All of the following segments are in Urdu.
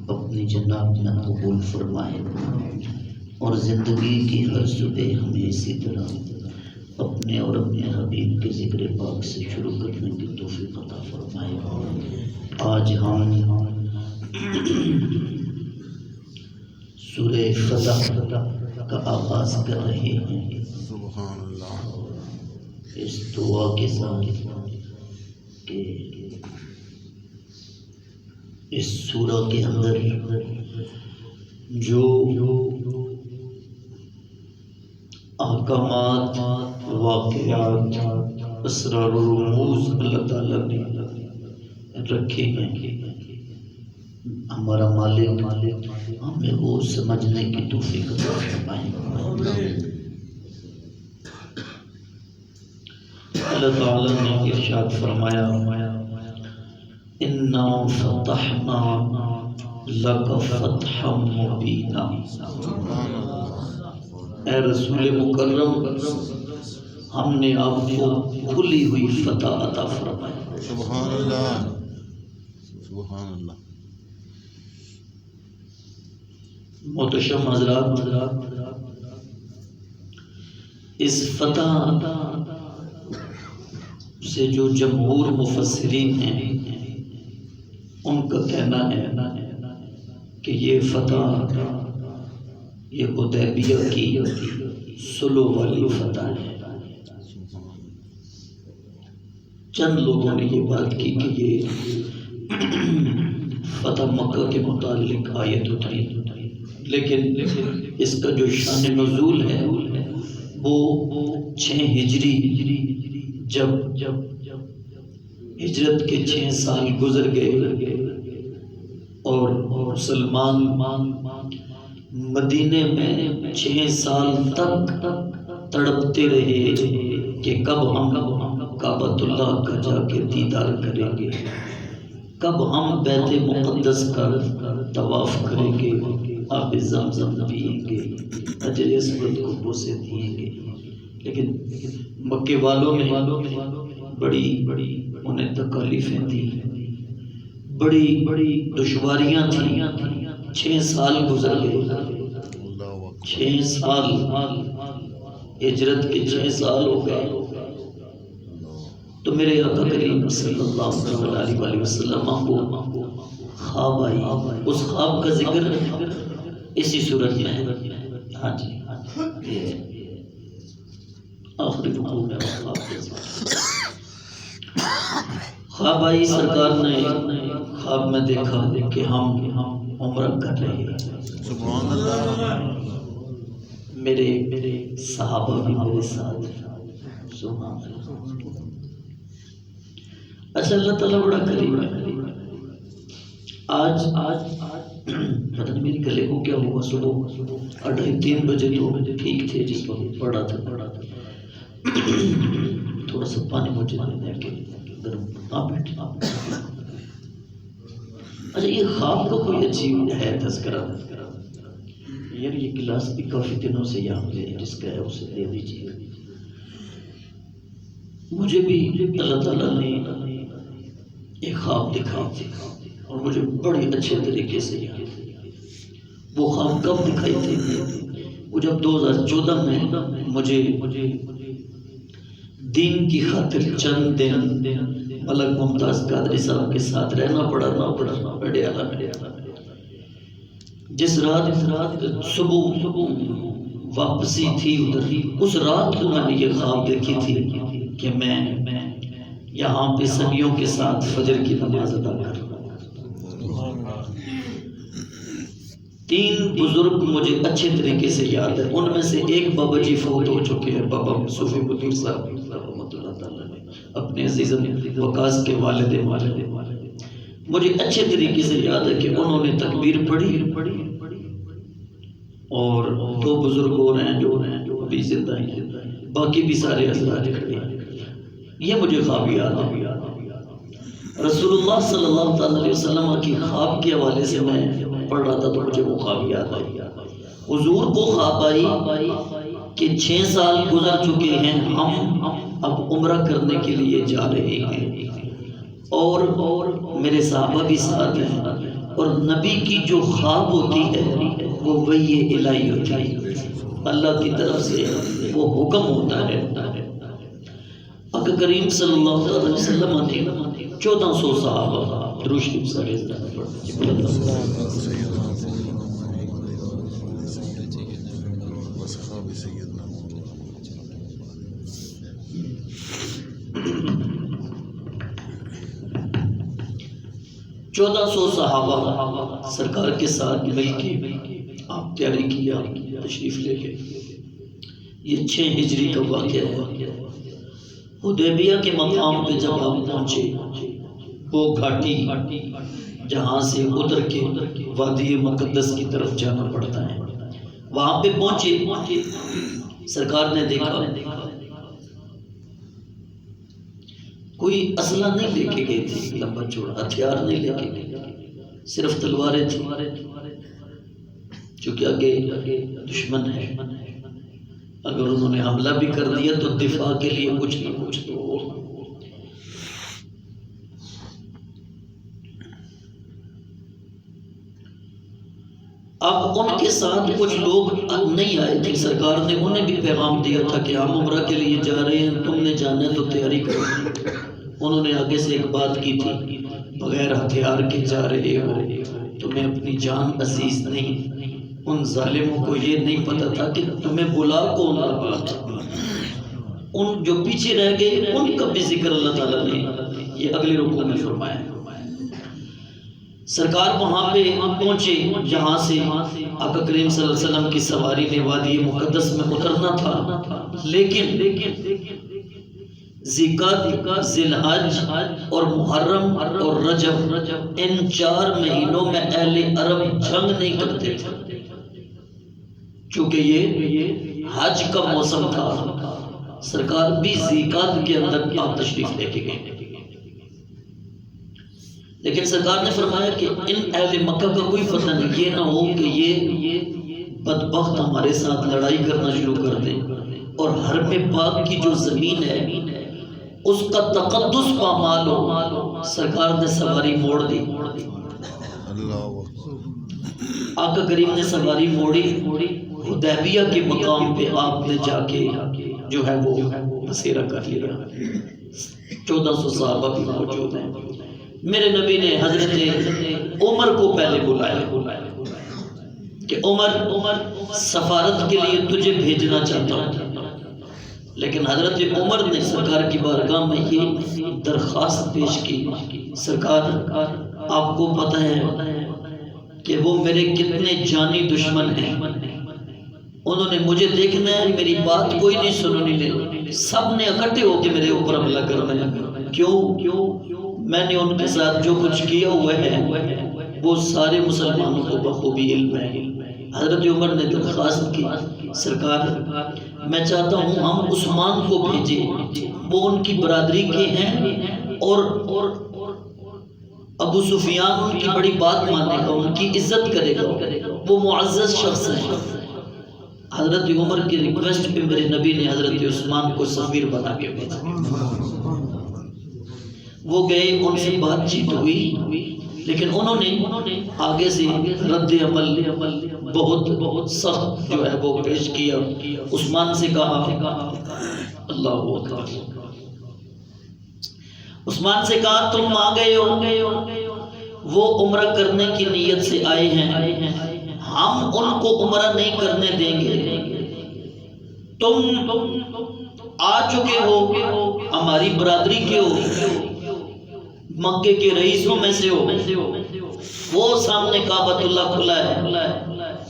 اپنی جنات میں قبول فرمائے اور زندگی کی ہر صبح ہمیں اسی طرح اپنے اور اپنے حبیب کے ذکر پاک سے شروع کرنے کی توفیق عطا فرمائے۔ آج ہم سورہ فتح کا آغاز کر رہے ہیں سبحان اللہ، اس دعا کے ساتھ کہ اس سورہ کے اندر جو احکامات، واقعات، اسرار و رموز اللہ تعالیٰ نے رکھے ہیں، ہمارا مالک ہمیں وہ سمجھنے کی توفیق عطا فرمائے۔ اللہ تعالیٰ نے ارشاد فرمایا اِنَّا فَتَحْنَا لَكَ فَتْحًا مُبِينًا۔ اے رسول مکرم، ہم نے آپ کو کھلی ہوئی فتح عطا فرمائی۔ سبحان اللہ، سبحان اللہ۔ محتشم حضرات، اس فتح سے جو جمہور مفسرین ہیں ان کا کہنا ہے کہ یہ فتح یہ حدیبیہ کی صلح والی فتح ہے۔ چند لوگوں نے یہ بات کی کہ یہ فتح مکہ کے متعلق آیت اتری، لیکن اس کا جو شان نزول ہے وہ 6 ہجری، جب ہجرت کے 6 سال گزر گئے اور مسلمان مدینے میں 6 سال تک تڑپتے رہے کہ کب ہم کعبۃ اللہ کا جا کے دیدار کریں گے، کب ہم بیت مقدس کا طواف کریں گے، آب زمزم پئیں گے، حجر اسود کو بوسے دیں گے۔ لیکن مکے والوں نے بڑی انہیں تکالیفیں تھیں، بڑی دشواریاں تھیں۔ 6 سال گزر گئے، 6 سال ہجرت کے 6 سال ہو گئے، تو میرے آقا کریم صلی اللہ علیہ وسلم کو خواب آئی۔ اس خواب کا ذکر اسی صورت میں ہے۔ ہاں جی، آخری رکوع میں خواب آئی۔ سرکار نے خواب میں دیکھا کہ ہم عمرہ کر رہے ہیں۔ سبحان اللہ، میرے صحابہ بھی میرے ساتھ ہیں۔ سبحان اللہ۔ اچھا، اللہ تعالیٰ بڑا کریم ہے۔ آج پتہ نہیں میرے گلے کو کیا ہوا، صبح 2:30-3 بجے تو ٹھیک تھے، جس وقت پڑھا تھا تھوڑا سا پانی مجھے دینے کے گرم اچھا، یہ خواب کا کوئی عجیب ہے تذکرہ یار، یہ کلاس بھی کافی دنوں سے یہاں پہ جس کا ہے اسے دے دیجیے۔ مجھے بھی اللہ تعالیٰ نے ایک خواب دکھائی تھی اور مجھے بڑے اچھے طریقے سے یاد ہے۔ وہ خواب کب دکھائی تھی؟ وہ جب 2014 میں مجھے دین کی خاطر چند دن ملک ممتاز قادری صاحب کے ساتھ رہنا پڑا بڑیالہ۔ جس رات صبح واپسی تھی ادھر، اس رات کو میں نے یہ خواب دیکھی تھی کہ میں یہاں پہ سنگیوں کے ساتھ فجر کی نماز ادا کر رہا ہوں۔ 3 بزرگ مجھے اچھے طریقے سے یاد ہے، ان میں سے ایک بابا جی فوت ہو چکے ہیں، بابا صوفی مدیر صاحب رحمۃ اللہ تعالیٰ نے اپنے عزیز وقاص کے والد۔ مجھے اچھے طریقے سے یاد ہے کہ انہوں نے تکبیر پڑھی اور 2 بزرگ اور ہیں جو ابھی زندہ ہیں، باقی بھی سارے حضرات کھڑے ہیں۔ یہ مجھے خواب یاد ہے۔ رسول اللہ صلی اللہ علیہ وسلم کی خواب کے حوالے سے میں پڑھ رہا تھا تو مجھے وہ خواب یاد آئی۔ حضور کو خواب آئی کہ 6 سال گزر چکے ہیں، ہم اب عمرہ کرنے کے لیے جا رہے ہیں اور میرے صحابہ بھی ساتھ ہیں، اور نبی کی جو خواب ہوتی ہے وہ وحی الہی ہوتی ہے، اللہ کی طرف سے وہ حکم ہوتا ہے۔ آقا کریم صلی اللہ علیہ وسلم نے 1400 صحابہ درود شریف چودہ سو صحابہ سرکار کے ساتھ مل کے آپ تیاری کیا، تشریف لے کے۔ یہ 6 ہجری کا واقعہ ہے۔ حدیبیہ کے مقام پہ جب آپ پہنچے، وہ گھاٹی جہاں سے اتر کے وادی مقدس کی طرف جانا پڑتا ہے، وہاں پہ پہنچے، سرکار نے دیکھا کوئی اسلحہ نہیں لے کے گئے تھے، لمبا چوڑا ہتھیار نہیں لے کے گئے، صرف تلواریں تھیں، چونکہ آگے دشمن ہے، اگر انہوں نے حملہ بھی کر دیا تو دفاع کے لیے کچھ نہ کچھ تو ہو۔ اب ان کے ساتھ کچھ لوگ نہیں آئے تھے، سرکار نے انہیں بھی پیغام دیا تھا کہ ہم عمرہ کے لیے جا رہے ہیں، تم نے جانا ہے تو تیاری کرو۔ انہوں نے آگے سے ایک بات کی تھی، بغیر ہتھیار کے جا رہے ہو، تمہیں اپنی جان عزیز نہیں۔ ان ظالموں کو یہ نہیں پتا تھا کہ تمہیں بلا کون رہا ہے۔ ان جو پیچھے رہ گئے ان کا بھی ذکر اللہ تعالیٰ نے یہ اگلے رکوع میں فرمایا۔ سرکار وہاں پہ پہنچے جہاں سے آقا کریم صلی اللہ علیہ وسلم کی سواری نے وادی مقدس میں اترنا تھا، لیکن ذیقعدہ، ذی الحج اور محرم اور رجب، ان 4 مہینوں میں اہل عرب جنگ نہیں کرتے تھے، چونکہ یہ حج کا موسم تھا۔ سرکار بھی ذیقعدہ کے اندر آپ تشریف لے کے گئے، لیکن سرکار نے فرمایا کہ ان اہل مکہ کا کوئی پتہ نہیں، یہ نہ ہو کہ یہ بدبخت ہمارے ساتھ لڑائی کرنا شروع کر دیں اور حرم پاک کی جو زمین ہے اس کا تقدس پامال ہو۔ سرکار نے سواری موڑ دی، آقا کریم نے سواری موڑی، حدیبیہ کے مقام پہ آپ نے جا کے جو ہے وہ بسیرا کر لیا۔ 1400 صحابہ بھی موجود ہیں۔ میرے نبی نے حضرت عمر کو پہلے بلایا کہ عمر سفارت کے لیے تجھے بھیجنا چاہتا ہوں، لیکن حضرت عمر نے سرکار کی بارگاہ میں یہ درخواست پیش کی، سرکار آپ کو پتہ ہے کہ وہ میرے کتنے جانی دشمن ہیں، انہوں نے مجھے دیکھنا ہے، میری بات کوئی نہیں سننی ہے، سب نے اکٹھے ہو کے میرے اوپر حملہ کرنا ہے۔ کیوں؟ میں نے ان کے ساتھ جو کچھ کیا ہوا ہے وہ سارے مسلمانوں کو بخوبی علم ہے۔ حضرت عمر نے درخواست کی، سرکار میں چاہتا ہوں ہم عثمان کو بھیجیں، وہ ان کی برادری کے ہیں اور ابو سفیان ان کی بڑی بات مانے گا، ان کی عزت کرے گا، وہ معزز شخص ہیں۔ حضرت عمر کی ریکویسٹ پہ میرے نبی نے حضرت عثمان کو سفیر بنا کے بھیجا۔ وہ گئے، ان سے بات چیت ہوئی، لیکن انہوں نے آگے سے رد عمل بہت سخت جو ہے وہ پیش کیا۔ عثمان سے کہا، اللہ اکبر، عثمان سے کہا تم آ گئے ہو، وہ عمرہ کرنے کی نیت سے آئے ہیں، ہم ان کو عمرہ نہیں کرنے دیں گے، تم آ چکے ہو، ہماری برادری کے ہو، مکے کے رئیسوں میں سے ہو، وہ سامنے کعبۃ اللہ کھلا ہے،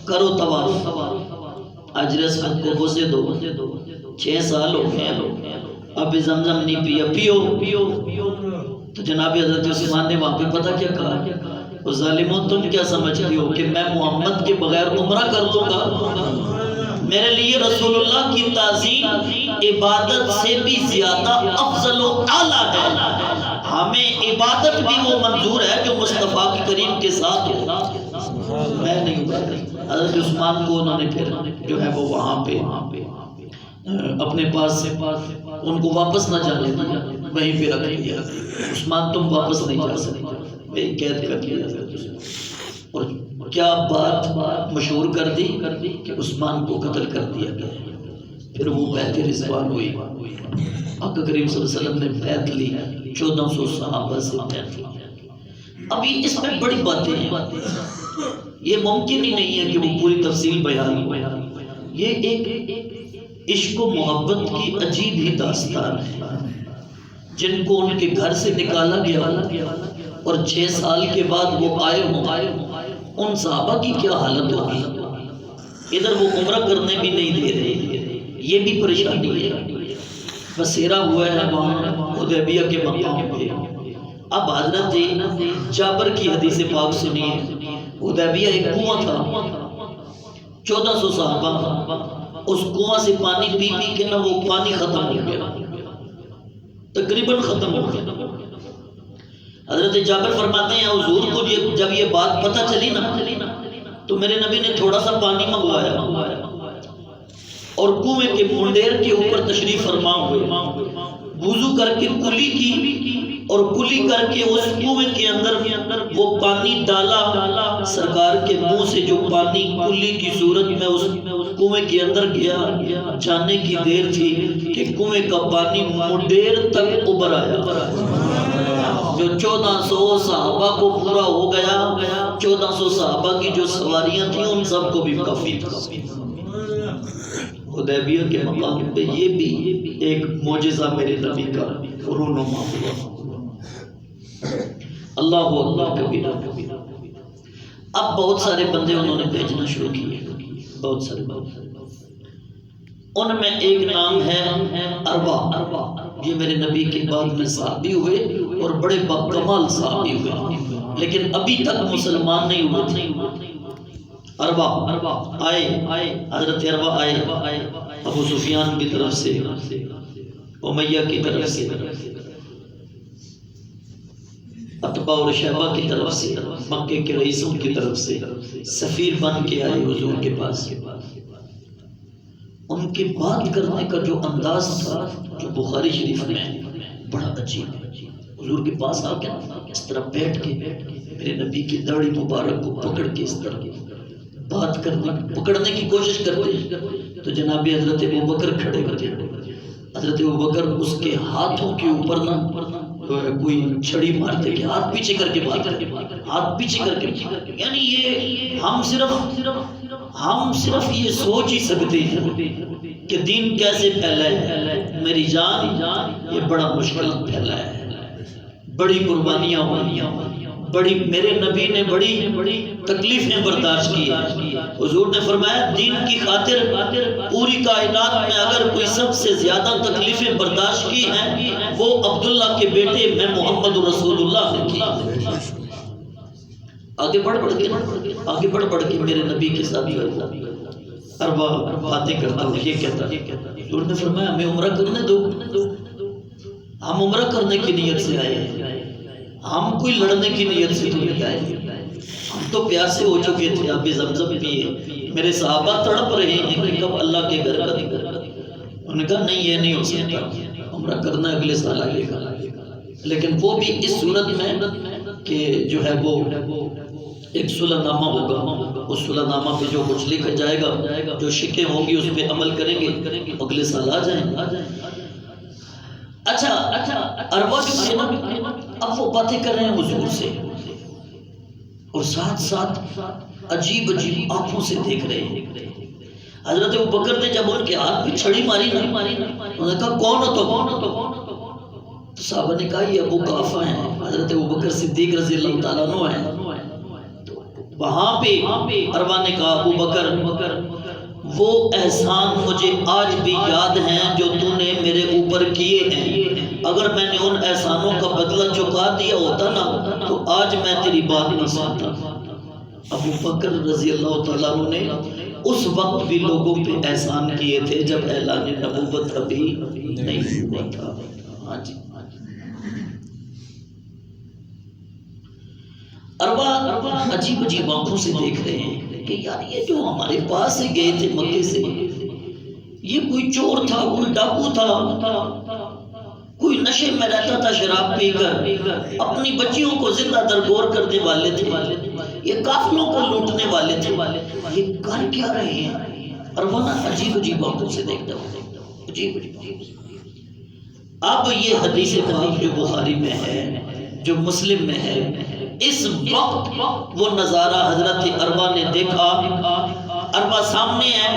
کرو طواف، اجر اسود کو بوسے دو، 6 سال ہو گئے اب زمزم نہیں پیا، پیو۔ تو جناب حضرت عثمان نے وہاں پہ پتہ کیا کہا، وہ ظالموں تم کیا سمجھتے ہو کہ میں محمد کے بغیر عمرہ کر دوں گا؟ میرے لیے رسول اللہ کی تعظیم عبادت سے بھی زیادہ افضل و اعلیٰ ہے، ہمیں عبادت بھی وہ منظور ہے جو مصطفیٰ کی کریم کے ساتھ ہو، میں نہیں ہوں۔ حضرت عثمان کو انہوں نے پھر جو ہے وہ وہاں پہ اپنے پاس سے ان کو واپس نہ جانے دیا، وہیں پہ رکھ لیا، عثمان تم واپس نہیں جا سکتے، میں قید کر لیا۔ اور کیا بات مشہور کر دی کہ عثمان کو قتل کر دیا گیا۔ پھر وہ بیعت رضوان ہوئی، آقا کریم صلی اللہ علیہ وسلم نے بیعت لی، 1400 صحابہ سے بیعت لی۔ ابھی اس میں بڑی باتیں ہیں، یہ ممکن ہی نہیں ہے کہ وہ پوری تفصیل بیان ہو۔ یہ ایک عشق و محبت کی عجیب ہی داستان ہے، جن کو ان کے گھر سے نکالا گیا اور 6 سال کے بعد وہ آئے ہوں، ان صحابہ کی کیا حالت ہوگی۔ ادھر وہ عمرہ کرنے بھی نہیں دے رہے، یہ بھی پریشانی ہے۔ بسیرا ہوا ہے وہاں حدیبیہ کے مقام پہ۔ اب حضرت جابر کی حدیث پاک سنیے، حدیبیہ ایک کنواں تھا، 1400 صحابہ، اس کنواں سے پانی پی پی کے نہ وہ پانی ختم ہو گیا، تقریباً ختم ہو گیا۔ حضرت جابر فرماتے ہیں حضور کو جب یہ بات پتہ چلی نا تو میرے نبی نے تھوڑا سا پانی منگوایا اور کنویں کے منڈیر کے اوپر تشریف فرما ہوئے، وضو کر کے کلی کی اور کلی کر کے اس کنویں کے اندر وہ پانی ڈالا۔ سرکار کے منہ سے جو پانی کلی کی صورت میں اس کنویں کے اندر گیا، جانے کی دیر تھی کہ کنویں کا پانی منڈیر تک ابھر آیا۔ جو 1400 صحابہ کو پورا ہو گیا، 1400 صحابہ کی جو سواریاں تھیں ان سب کو بھی کافی تھا۔ حدیبیہ کے مقام پہ یہ بھی ایک معجزہ میرے نبی کا رونما ہوا۔ اللہ اکبر کبیرہ۔ اب بہت سارے بندے انہوں نے بھیجنا شروع کیے، بہت سارے۔ ان میں ایک نام ہے اروا، یہ میرے نبی کے بعد میں صحابی ہوئے اور بڑے باکمال صحابی ہوئے، لیکن ابھی تک مسلمان نہیں ہوئے تھے۔ اروا آئے، حضرت اروا آئے ابو سفیان کی طرف سے، امیہ کی طرف سے، عتبہ اور شیبہ کی طرف سے، مکے کے رئیسوں کی طرف سے سفیر بن کے آئے حضور کے پاس۔ ان کے بات کرنے کا جو انداز تھا جو بخاری شریف میں بڑا عجیب ہے۔ حضور کے پاس آ کے اس طرح بیٹھ کے میرے نبی کی داڑھی مبارک کو پکڑ کے اس طرح بات کرنے پکڑنے کی کوشش کرتے تو جناب حضرت ابوبکر کھڑے ہوتے۔ حضرت ابوبکر اس کے ہاتھوں کے اوپر نہ کوئی چھڑی مارتے کہ ہاتھ پیچھے کر کے بات کرتے، ہاتھ پیچھے کر کے، یعنی یہ ہم صرف یہ سوچ ہی سکتے ہیں کہ دین کیسے پھیلا ہے۔ میری جان یہ بڑا مشکل پھیلا ہے، بڑی قربانیاں ہوئی، بڑی میرے نبی نے بڑی تکلیفیں برداشت کی۔ حضور نے فرمایا دین کی خاطر پوری کائنات میں اگر کوئی سب سے زیادہ تکلیفیں برداشت کی ہیں وہ عبداللہ کے بیٹے میں محمد رسول اللہ نے کی۔ آگے بڑھ کے میرے نبی کے ساتھ اروا باتیں کرتا ہوں، یہ کہتا حضور نے فرمایا ہمیں عمرہ کرنے دو، ہم عمرہ کرنے کی نیت سے آئے ہیں، ہم کوئی لڑنے کی نیت سے تو نہیں آئے، ہم تو پیاسے ہو چکے تھے، آب زمزم پیے، میرے صحابہ تڑپ رہے ہیں کہ کب اللہ کے گھر کا دیگر۔ انہوں نے کہا نہیں یہ نہیں ہو سکتا، عمرہ کرنا اگلے سال آئے گا، لیکن وہ بھی اس صورت میں کہ جو ہے وہ ایک صلح نامہ ہوگا، اس صلح نامہ پہ جو کچھ لکھا جائے گا، جو شکیں ہوں گی اس پہ عمل کریں گے، اگلے سال آ جائیں۔ اچھا اروا جو ہے نا اب وہ باتیں کر رہے ہیں حضور سے اور ساتھ عجیب آنکھوں سے دیکھ رہے ہیں۔ حضرت ابوبکر نے جب ان کے ہاتھ پہ چھڑی ماری نا، انہوں نے کہا کون ہو تو صحابہ نے کہا یہ ابو قحافہ ہیں، حضرت ابوبکر صدیق رضی اللہ تعالیٰ عنہ ہیں۔ وہاں پہ اروا نے کہا ابوبکر وہ احسان مجھے آج بھی یاد ہیں جو تو نے میرے اوپر کیے ہیں، اگر میں نے ان احسانوں کا بدلہ چکا دیا ہوتا نا تو آج میں تیری بات نہیں سنتا۔ ابوبکر رضی اللہ تعالیٰ عنہ نے اس وقت بھی لوگوں پہ احسان کیے تھے جب اعلان نبوت ابھی نہیں ہوا تھا۔ ہاں جی اروا عجیب آنکھوں سے دیکھ رہے ہیں کہ یار یہ جو ہمارے پاس سے گئے تھے مکے سے، یہ کوئی چور تھا، کوئی ڈاکو تھا، کوئی نشے میں رہتا تھا شراب پی کر، اپنی بچیوں کو زندہ درگور کرنے والے تھے، یہ قافلوں کو لوٹنے والے تھے، یہ کر کیا رہے ہیں؟ عربہ عجیب عجیب باتوں سے دیکھتا ہوں، عجیب عجیب۔ اب یہ حدیث پاک جو بخاری میں ہے، جو مسلم میں ہے، اس وقت وہ نظارہ حضرت عربہ نے دیکھا۔ عربہ سامنے ہے،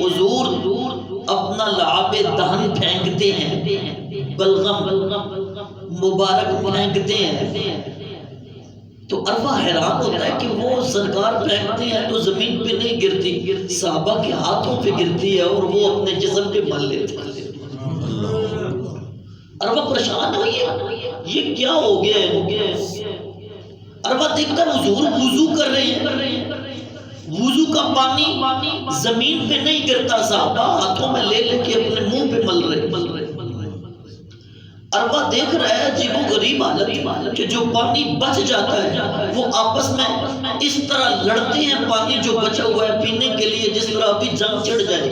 حضور اپنا لعاب دہن پھینکتے ہیں، بلغم مبارک پھینکتے ہیں، تو عربہ حیران ہوتا ہے کہ وہ سرکار پھینکتے ہیں تو زمین پہ نہیں گرتی، صحابہ کے ہاتھوں پہ گرتی ہے اور وہ اپنے جسم پہ مل لیتے ہیں۔ عربہ پریشان ہوئی ہے، یہ کیا ہو گیا ہے؟ عربہ دیکھتا حضور وضو کر رہے ہیں، وضو کا پانی زمین پہ نہیں گرتا، صحابہ ہاتھوں میں لے لے کے اپنے منہ پہ مل رہے۔ عربہ دیکھ رہا ہے عجیب و غریب حالت کہ جو پانی بچ جاتا ہے وہ آپس میں اس طرح لڑتے ہیں، پانی جو بچا ہوا ہے پینے کے لیے، جس طرح ابھی جنگ چڑھ جائے۔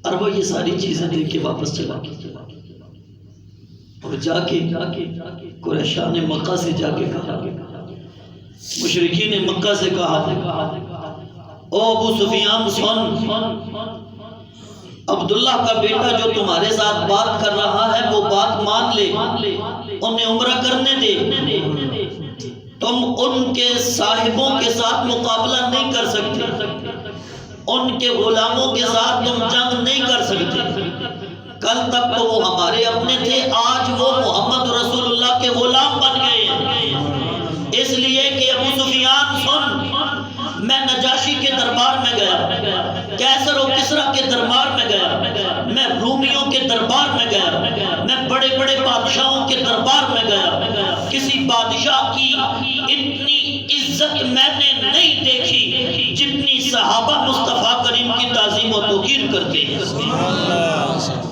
عربہ یہ ساری چیزیں دیکھ کے واپس چلا گیا اور جا کے قریشان مکہ سے جا کے کہا، مشرکین مکہ سے کہا، او ابو سفیان سن، عبداللہ کا بیٹا جو تمہارے ساتھ بات کر رہا ہے وہ بات مان لے، انہیں عمرہ کرنے دے، تم ان کے صاحبوں کے ساتھ مقابلہ نہیں کر سکتے، ان کے غلاموں کے ساتھ تم جنگ نہیں کر سکتے، کل تک تو وہ ہمارے اپنے تھے، آج وہ محمد رسول اللہ کے غلام بن گئے ہیں، اس لیے کہ ابو سفیان سن، میں نجاشی کے دربار میں گیا، کیسر و کسرا کے دربار میں گیا، میں رومیوں کے دربار میں گیا، میں بڑے بڑے بادشاہوں کے دربار میں گیا، کسی بادشاہ کی اتنی عزت میں نے نہیں دیکھی جتنی صحابہ مصطفیٰ کریم کی تعظیم و توقیر کرتے ہیں،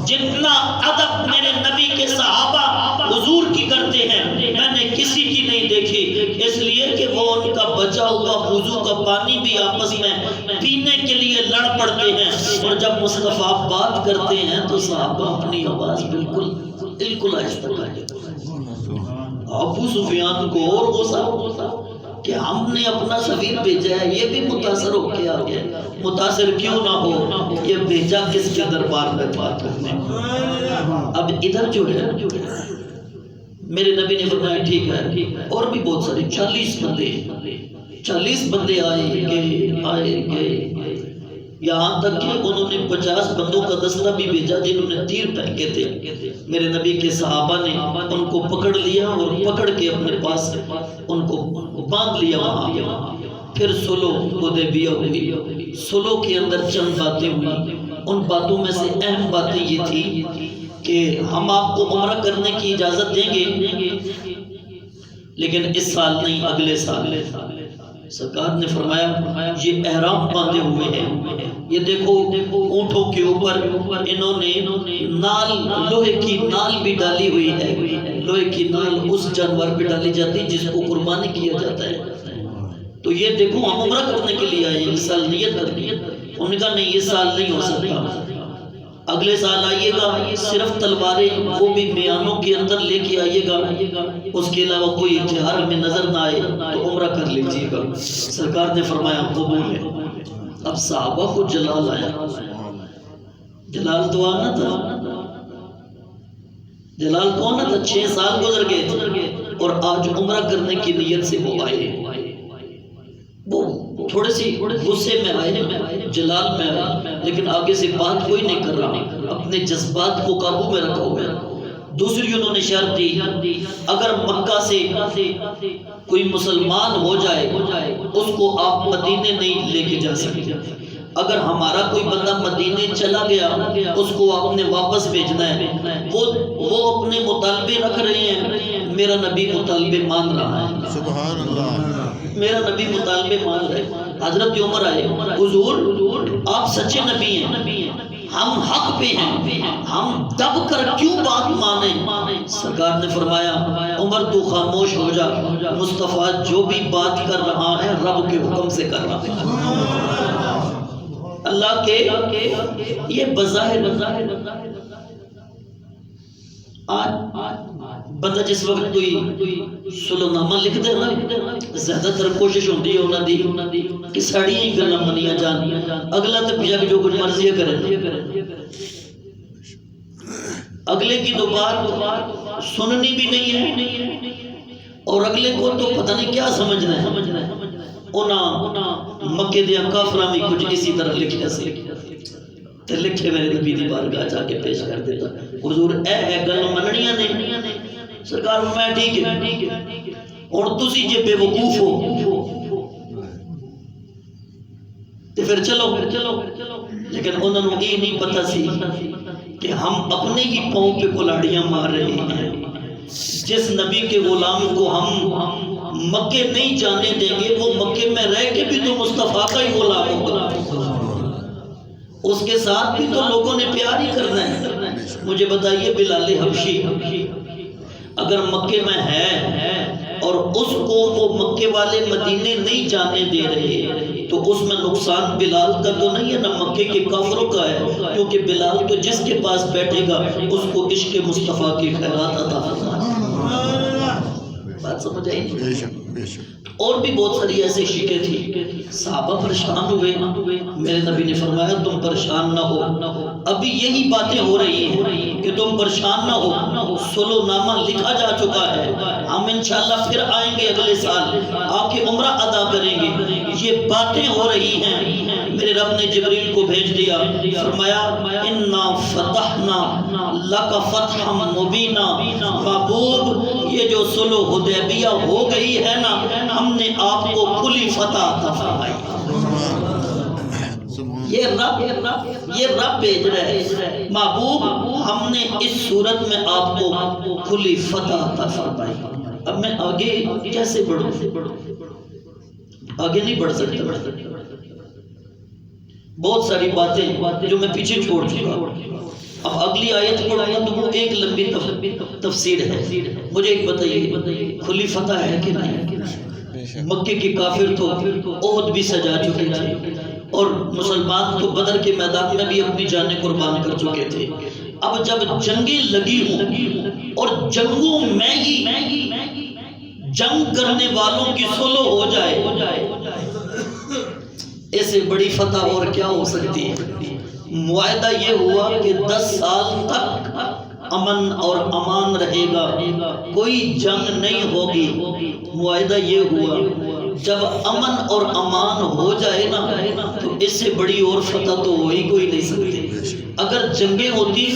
جتنا ادب میرے نبی کے صحابہ حضور کی کرتے ہیں میں نے کسی کی نہیں دیکھی، اس لیے کہ وہ ان کا بچا ہوا وضو کا پانی بھی آپس میں پینے کے لیے لڑ پڑتے ہیں، اور جب مصطفیٰ بات کرتے ہیں تو صحابہ اپنی آواز بالکل آہستہ کرتے ہیں۔ ابو سفیان کو اور غصہ کہ ہم نے اپنا سفیر بھیجا ہے، یہ بھی متاثر ہو کے آ گیا، متاثر کیوں نہ ہو، یہ بھیجا کس کے دربار میں بات کرنے۔ اب ادھر جو ہے میرے نبی نے فرمایا ٹھیک ہے، اور بھی بہت سارے 40 بندے آئے گئے، یہاں تک کہ انہوں نے 50 بندوں کا دستہ بھی بھیجا جنہوں نے تیر پھینکے تھے، میرے نبی کے صحابہ نے ان کو پکڑ لیا اور پکڑ کے اپنے پاس ان کو باندھ لیا وہاں۔ پھر صلح حدیبیہ ہوئی، صلح کے اندر چند باتیں ہوئی، ان باتوں میں سے اہم باتیں یہ تھی کہ ہم آپ کو عمرہ کرنے کی اجازت دیں گے لیکن اس سال نہیں، اگلے سال۔ سرکار نے فرمایا یہ احرام باندھے ہوئے ہیں، یہ دیکھو اونٹوں کے اوپر انہوں نے نال، لوہے کی نال بھی ڈالی ہوئی ہے، لوہے کی نال اس جانور پہ ڈالی جاتی جس کو قربانی کیا جاتا ہے، تو یہ دیکھو ہم عمرہ کرنے کے لیے آئے ہیں، اس سال نیت کرنی ہے۔ انہوں نے کہا نہیں اس سال نہیں ہو سکتا، اگلے سال آئیے گا، صرف تلواریں وہ بھی میانوں کے اندر لے کے آئیے گا، اس کے علاوہ کوئی ہتھیار میں نظر نہ آئے تو عمرہ کر لیجیے گا۔ سرکار نے فرمایا قبول ہے۔ اب صحابہ کو جلال آیا، جلال تو آنا تھا، جلال تو آنا تھا، 6 سال گزر گئے تھے اور آج عمرہ کرنے کی نیت سے وہ آئے، وہ تھوڑے سی غصے میں آئے، جلال میں آئے، لیکن آگے سے بات کوئی نہیں کر رہا، اپنے جذبات کو قابو میں رکھا ہوا ہے۔ دوسری انہوں نے شرط دی اگر مکہ سے کوئی مسلمان ہو جائے اس کو آپ مدینے نہیں لے کے جا سکتے، اگر ہمارا کوئی بندہ مدینے چلا گیا اس کو آپ نے واپس بھیجنا ہے۔ وہ اپنے مطالبے رکھ رہے ہیں، میرا نبی مطالبے مان رہا ہے، سبحان اللہ، میرا نبی مطالبے مان رہے۔ حضرت عمر آئے، حضور آپ سچے نبی ہیں، ہم حق پہ ہیں، ہم دب کر کیوں بات مانیں؟ سرکار نے فرمایا عمر تو خاموش ہو جا، مصطفیٰ جو بھی بات کر رہا ہے رب کے حکم سے کر رہا ہے، اللہ کے یہ بظاہر آج بندہ جس وقت کوئی سلو نامہ لکھ دے نا زیادہ تر کوشش ہوتی ہے انہوں دی کہ ساڑیاں ہی گلاں منیاں جان اگلا تے پیا کہ جو کچھ مرضی کرے اگلے کی تو بات سننی بھی نہیں ہے اور اگلے کو تو پتہ نہیں کیا سمجھنا ہے انہاں مکے دیا کافراں بھی کچھ اسی طرح لکھیا سی تے لکھے میرے نبی دی بارگاہ جا کے پیش کر دیتا حضور اے گل مننیاں نے سرکار میں ٹھیک ہے اور تسی جے بے وقوف ہو تے پھر چلو لیکن انہوں نے یہ نہیں پتہ سی کہ ہم اپنے ہی پاؤں پہ کلاڑیاں مار رہے ہیں جس نبی کے غلام کو ہم مکے نہیں جانے دیں گے وہ مکے میں رہ کے بھی تو مصطفیٰ کا ہی غلام ہوگا اس کے ساتھ بھی تو لوگوں نے پیار ہی کرنا ہے مجھے بتائیے بلال حبشی اگر مکے میں ہے اور اس کو وہ مکے والے مدینے نہیں جانے دے رہے تو اس میں نقصان بلال کا تو نہیں ہے نہ مکے کے کافروں کا ہے کیونکہ بلال تو جس کے پاس بیٹھے گا اس کو عشق مصطفیٰ کی خیرات عطا فرمائے بات سمجھ آئی نہیں اور بھی بہت ساری ایسی شکیں تھی صحابہ پریشان ہوئے میرے نبی نے فرمایا تم پریشان نہ ہو ابھی یہی باتیں ہو رہی ہیں کہ تم پریشان نہ ہو سلو نامہ لکھا جا چکا ہے ہم انشاءاللہ پھر آئیں گے اگلے سال آ کے عمرہ ادا کریں گے یہ باتیں ہو رہی ہیں میرے رب نے جبریل کو بھیج دیا فرمایا انا فتحنا لک فتحا مبینا محبوب یہ جو صلح حدیبیہ ہو گئی ہے نا ہم نے آپ کو کھلی فتح عطا فرمائی یہ رب بھیج رہے ہیں محبوب ہم نے اس صورت میں آپ کو کھلی فتح عطا فرمائی اب میں آگے کیسے بڑھوں آگے نہیں بڑھ سکتا بہت ساری باتیں جو میں پیچھے چھوڑ چکا اب اگلی آیت پڑھوں گا تو وہ ایک لمبی تفسیر ہے مجھے ایک بتائیے کھلی فتح ہے کہ نہیں مکے کے کافر تو احد بھی سجا چکے تھے اور مسلمان تو بدر کے میدان میں بھی اپنی جانیں قربان کر چکے تھے اب جب جنگیں لگی ہوں اور جنگوں میں ہی جنگ کرنے والوں کی صلح ہو جائے ایسے بڑی فتح اور کیا ہو سکتی ہے معاہدہ یہ ہوا کہ 10 سال تک امن اور امان رہے گا کوئی جنگ نہیں ہوگی معاہدہ یہ ہوا جب امن اور امان ہو جائے نا تو اس سے بڑی اور فتح تو ہو ہی کوئی نہیں سکتی اگر جنگیں ہوتی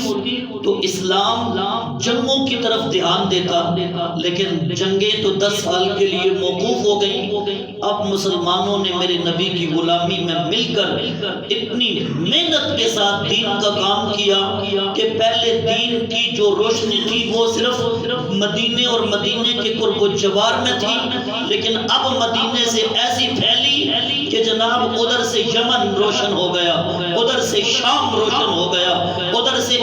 تو اسلام جنگوں کی طرف دھیان دیتا لیکن جنگیں تو 10 سال کے لیے موقوف ہو گئیں اب مسلمانوں نے میرے نبی کی غلامی میں مل کر اتنی محنت کے ساتھ دین کا کام کیا کہ پہلے دین کی جو روشنی تھی وہ صرف مدینے اور مدینے کے قرب و جوار میں تھی لیکن اب مدینے سے ایسی پھیلی کہ جناب ادھر سے یمن روشن ہو گیا ادھر سے شام روشن ہو گیا ادھر سے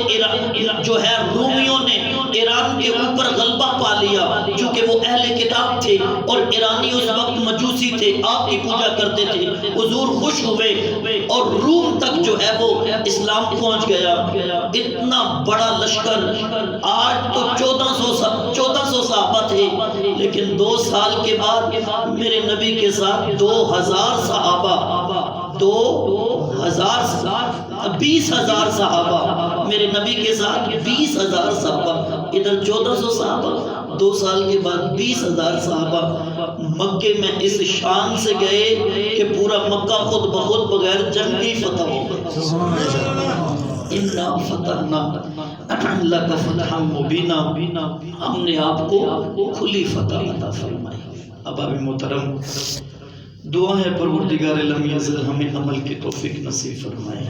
جو ہے رومیوں نے ایران کے اوپر غلبہ پا لیا چونکہ وہ اہل کتاب تھے اور ایرانی اس وقت مجوسی تھے آپ کی پوجا کرتے تھے حضور خوش ہوئے اور روم تک جو ہے وہ اسلام پہنچ گیا اتنا بڑا لشکر آج تو 1400 صحابہ تھے لیکن 2 سال کے بعد میرے نبی کے ساتھ 2000 صحابہ 20,000 صحابہ میرے نبی کے ساتھ 20,000 صحابہ ادھر 1400 صحابہ 2 سال کے بعد 20,000 صحابہ مکے میں اس شان سے گئے کہ پورا مکہ خود بخود بغیر جنگ کی فتح ہو گیا اِنَّا فَتَحْنَا لَكَ فَتْحًا مُبِينًا ہم نے آپ کو کھلی فتح عطا فرمائی اباب محترم دعا ہے پروردگار عالم ازل ہمیں عمل کی توفیق نصیب فرمائے